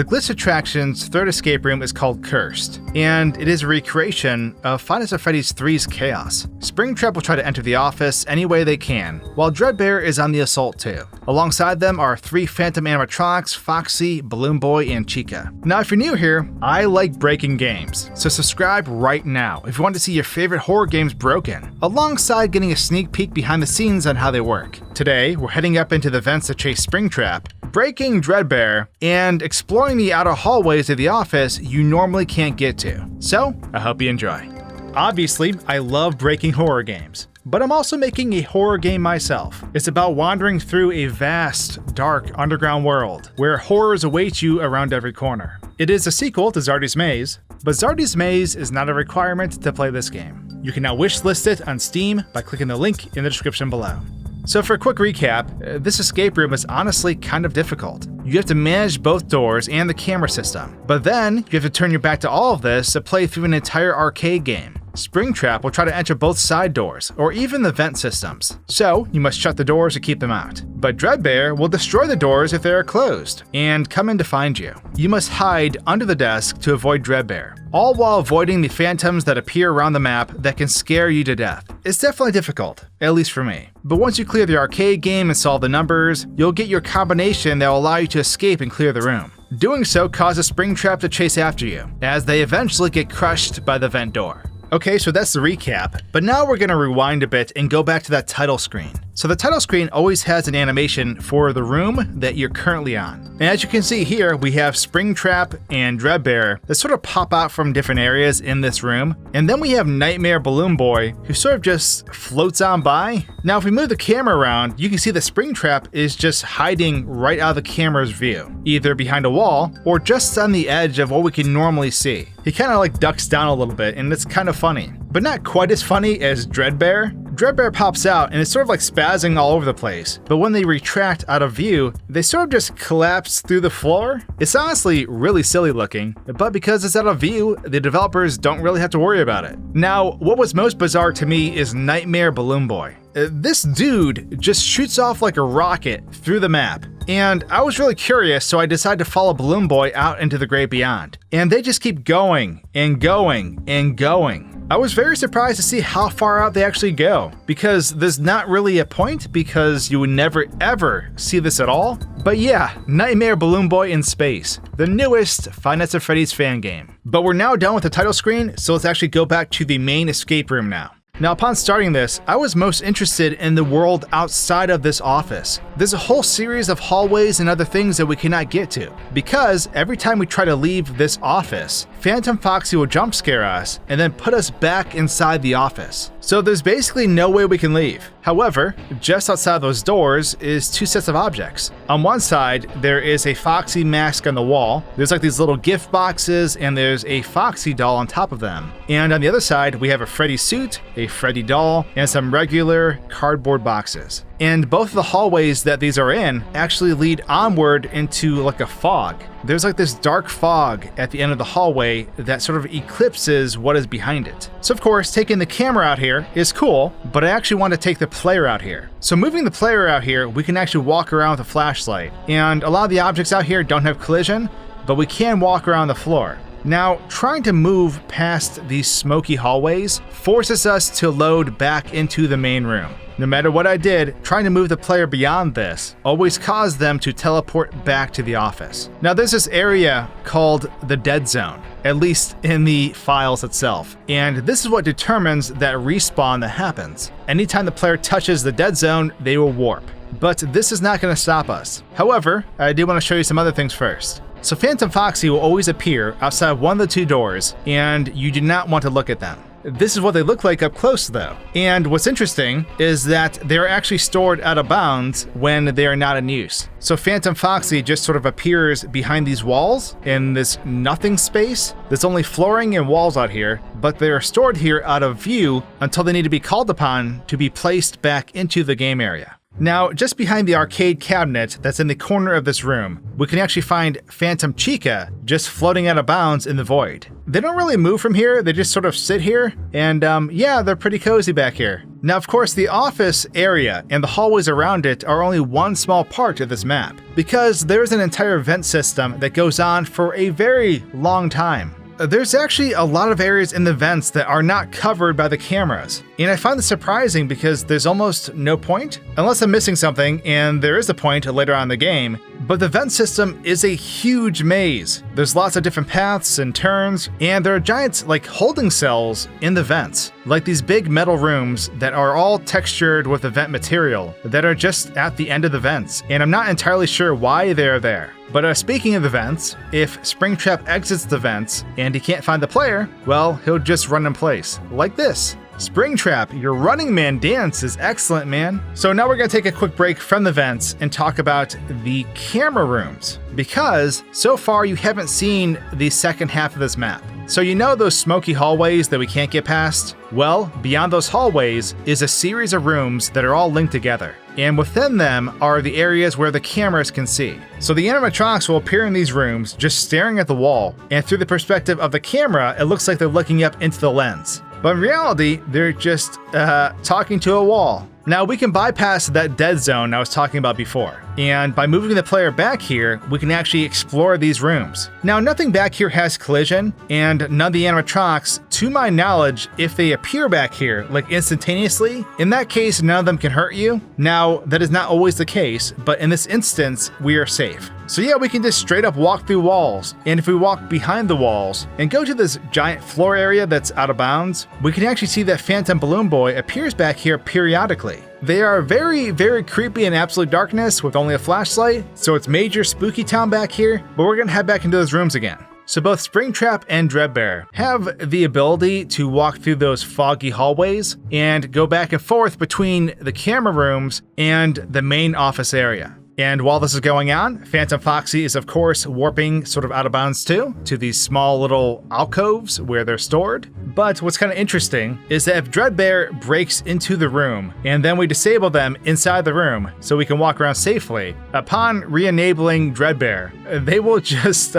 The glitch attraction's third escape room is called Cursed, and it is a recreation of Five Nights at Freddy's 3's chaos. Springtrap will try to enter the office any way they can, while Dreadbear is on the assault too. Alongside them are 3 phantom animatronics, Foxy, Balloon Boy, and Chica. Now if you're new here, I like breaking games, so subscribe right now if you want to see your favorite horror games broken, alongside getting a sneak peek behind the scenes on how they work. Today, we're heading up into the vents to chase Springtrap, breaking Dreadbear, and exploring the outer hallways of the office you normally can't get to. So, I hope you enjoy. Obviously, I love breaking horror games, but I'm also making a horror game myself. It's about wandering through a vast, dark, underground world, where horrors await you around every corner. It is a sequel to Zardy's Maze, but Zardy's Maze is not a requirement to play this game. You can now wishlist it on Steam by clicking the link in the description below. So for a quick recap, this escape room is honestly kind of difficult. You have to manage both doors and the camera system, but then you have to turn your back to all of this to play through an entire arcade game. Springtrap will try to enter both side doors, or even the vent systems, so you must shut the doors to keep them out. But Dreadbear will destroy the doors if they are closed, and come in to find you. You must hide under the desk to avoid Dreadbear, all while avoiding the phantoms that appear around the map that can scare you to death. It's definitely difficult, at least for me. But once you clear the arcade game and solve the numbers, you'll get your combination that will allow you to escape and clear the room. Doing so causes Springtrap to chase after you, as they eventually get crushed by the vent door. Okay, so that's the recap, but now we're gonna rewind a bit and go back to that title screen. So the title screen always has an animation for the room that you're currently on. And as you can see here, we have Springtrap and Dreadbear that sort of pop out from different areas in this room. And then we have Nightmare Balloon Boy, who sort of just floats on by. Now, if we move the camera around, you can see that Springtrap is just hiding right out of the camera's view, either behind a wall or just on the edge of what we can normally see. He kind of like ducks down a little bit, and it's kind of funny, but not quite as funny as Dreadbear. Dreadbear pops out and it's sort of like spazzing all over the place, but when they retract out of view, they sort of just collapse through the floor. It's honestly really silly looking, but because it's out of view, the developers don't really have to worry about it. Now, what was most bizarre to me is Nightmare Balloon Boy. This dude just shoots off like a rocket through the map. And I was really curious, so I decided to follow Balloon Boy out into the great beyond. And they just keep going and going and going. I was very surprised to see how far out they actually go, because there's not really a point, because you would never ever see this at all. But yeah, Nightmare Balloon Boy in space, the newest Five Nights at Freddy's fan game. But we're now done with the title screen, so let's actually go back to the main escape room now. Now, upon starting this, I was most interested in the world outside of this office. There's a whole series of hallways and other things that we cannot get to, because every time we try to leave this office, Phantom Foxy will jump scare us and then put us back inside the office. So there's basically no way we can leave. However, just outside those doors is 2 sets of objects. On one side, there is a Foxy mask on the wall. There's like these little gift boxes, and there's a Foxy doll on top of them. And on the other side, we have a Freddy suit, a Freddy doll, and some regular cardboard boxes. And both of the hallways that these are in actually lead onward into like a fog. There's like this dark fog at the end of the hallway that sort of eclipses what is behind it. So of course, taking the camera out here is cool, but I actually want to take the player out here. So moving the player out here, we can actually walk around with a flashlight. And a lot of the objects out here don't have collision, but we can walk around the floor. Now, trying to move past these smoky hallways forces us to load back into the main room. No matter what I did, trying to move the player beyond this always caused them to teleport back to the office. Now there's this area called the dead zone, at least in the files itself, and this is what determines that respawn that happens. Anytime the player touches the dead zone, they will warp. But this is not going to stop us. However, I do want to show you some other things first. So Phantom Foxy will always appear outside one of the 2 doors, and you do not want to look at them. This is what they look like up close though. And what's interesting is that they're actually stored out of bounds when they are not in use. So Phantom Foxy just sort of appears behind these walls in this nothing space. There's only flooring and walls out here, but they are stored here out of view until they need to be called upon to be placed back into the game area. Now, just behind the arcade cabinet that's in the corner of this room, we can actually find Phantom Chica just floating out of bounds in the void. They don't really move from here, they just sort of sit here, and yeah, they're pretty cozy back here. Now, of course, the office area and the hallways around it are only one small part of this map, because there's an entire vent system that goes on for a very long time. There's actually a lot of areas in the vents that are not covered by the cameras, and I find this surprising because there's almost no point, unless I'm missing something, and there is a point later on in the game, but the vent system is a huge maze. There's lots of different paths and turns, and there are giant holding cells in the vents, like these big metal rooms that are all textured with the vent material that are just at the end of the vents, and I'm not entirely sure why they're there. But speaking of the vents, if Springtrap exits the vents and he can't find the player, well, he'll just run in place, like this. Springtrap, your Running Man dance is excellent, man. So now we're gonna take a quick break from the vents and talk about the camera rooms, because so far you haven't seen the second half of this map. So you know those smoky hallways that we can't get past? Well, beyond those hallways is a series of rooms that are all linked together. And within them are the areas where the cameras can see. So the animatronics will appear in these rooms just staring at the wall, and through the perspective of the camera, it looks like they're looking up into the lens. But in reality, they're just talking to a wall. Now we can bypass that dead zone I was talking about before, and by moving the player back here, we can actually explore these rooms. Now nothing back here has collision, and none of the animatronics, to my knowledge, if they appear back here instantaneously, in that case none of them can hurt you. Now that is not always the case, but in this instance we are safe. So yeah, we can just straight up walk through walls, and if we walk behind the walls and go to this giant floor area that's out of bounds, we can actually see that Phantom Balloon Boy appears back here periodically. They are very, very creepy in absolute darkness with only a flashlight, so it's major spooky town back here, but we're gonna head back into those rooms again. So both Springtrap and Dreadbear have the ability to walk through those foggy hallways and go back and forth between the camera rooms and the main office area. And while this is going on, Phantom Foxy is of course warping sort of out of bounds too, to these small little alcoves where they're stored. But what's kind of interesting is that if Dreadbear breaks into the room and then we disable them inside the room so we can walk around safely, upon re-enabling Dreadbear, they will just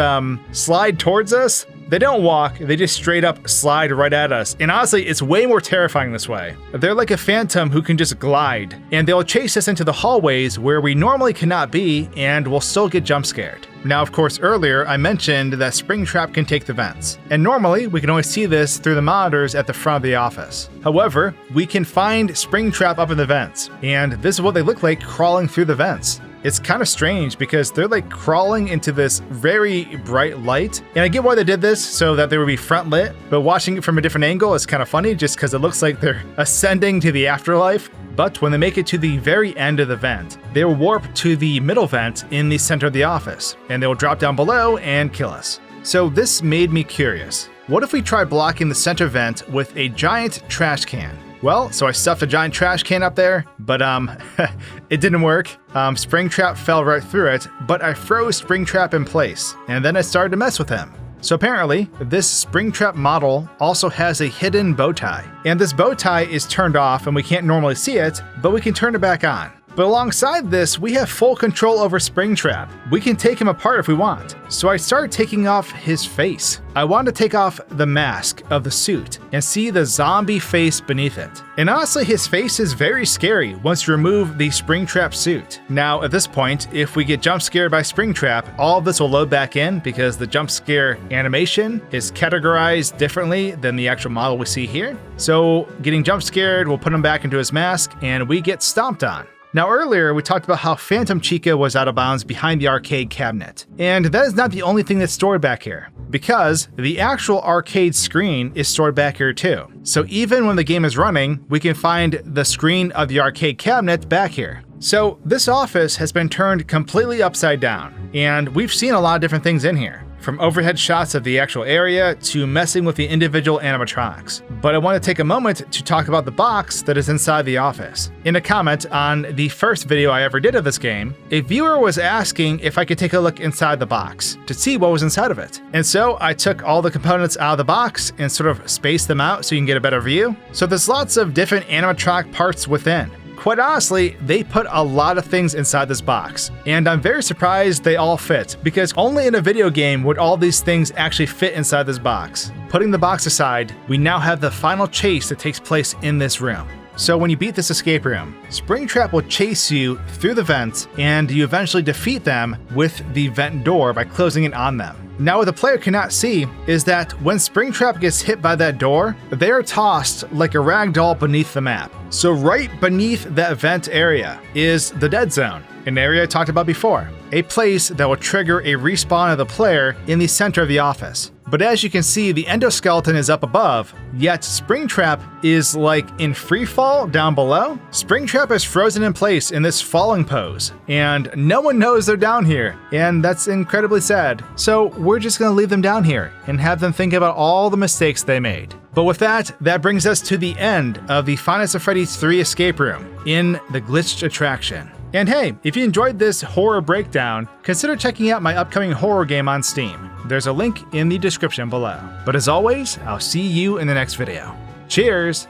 slide towards us. They don't walk, they just straight up slide right at us. And honestly, it's way more terrifying this way. They're like a phantom who can just glide, and they'll chase us into the hallways where we normally cannot be, and we'll still get jump scared. Now, of course, earlier I mentioned that Springtrap can take the vents, and normally we can only see this through the monitors at the front of the office. However, we can find Springtrap up in the vents, and this is what they look like crawling through the vents. It's kind of strange because they're crawling into this very bright light, and I get why they did this so that they would be front lit, but watching it from a different angle is kind of funny just because it looks like they're ascending to the afterlife. But when they make it to the very end of the vent, they will warp to the middle vent in the center of the office, and they will drop down below and kill us. So this made me curious. What if we tried blocking the center vent with a giant trash can? Well, so I stuffed a giant trash can up there, but it didn't work. Springtrap fell right through it, but I froze Springtrap in place, and then I started to mess with him. So apparently, this Springtrap model also has a hidden bow tie, and this bow tie is turned off and we can't normally see it, but we can turn it back on. But alongside this, we have full control over Springtrap. We can take him apart if we want. So I started taking off his face. I wanted to take off the mask of the suit and see the zombie face beneath it. And honestly, his face is very scary once you remove the Springtrap suit. Now, at this point, if we get jump scared by Springtrap, all of this will load back in because the jump scare animation is categorized differently than the actual model we see here. So getting jump scared, we'll put him back into his mask and we get stomped on. Now earlier, we talked about how Phantom Chica was out of bounds behind the arcade cabinet. And that is not the only thing that's stored back here, because the actual arcade screen is stored back here too. So even when the game is running, we can find the screen of the arcade cabinet back here. So this office has been turned completely upside down, and we've seen a lot of different things in here, from overhead shots of the actual area to messing with the individual animatronics. But I want to take a moment to talk about the box that is inside the office. In a comment on the first video I ever did of this game, a viewer was asking if I could take a look inside the box to see what was inside of it. And so I took all the components out of the box and sort of spaced them out so you can get a better view. So there's lots of different animatronic parts within. quite honestly, they put a lot of things inside this box, and I'm very surprised they all fit, because only in a video game would all these things actually fit inside this box. Putting the box aside, we now have the final chase that takes place in this room. So when you beat this escape room, Springtrap will chase you through the vent, and you eventually defeat them with the vent door by closing it on them. Now, what the player cannot see is that when Springtrap gets hit by that door, they are tossed like a ragdoll beneath the map. So right beneath that vent area is the dead zone, an area I talked about before, a place that will trigger a respawn of the player in the center of the office. But as you can see, the endoskeleton is up above, yet Springtrap is like in free fall down below. Springtrap is frozen in place in this falling pose, and no one knows they're down here, and that's incredibly sad. So we're just gonna leave them down here and have them think about all the mistakes they made. But with that, that brings us to the end of the Five Nights at Freddy's 3 escape room in the glitched attraction. And hey, if you enjoyed this horror breakdown, consider checking out my upcoming horror game on Steam. There's a link in the description below. But as always, I'll see you in the next video. Cheers!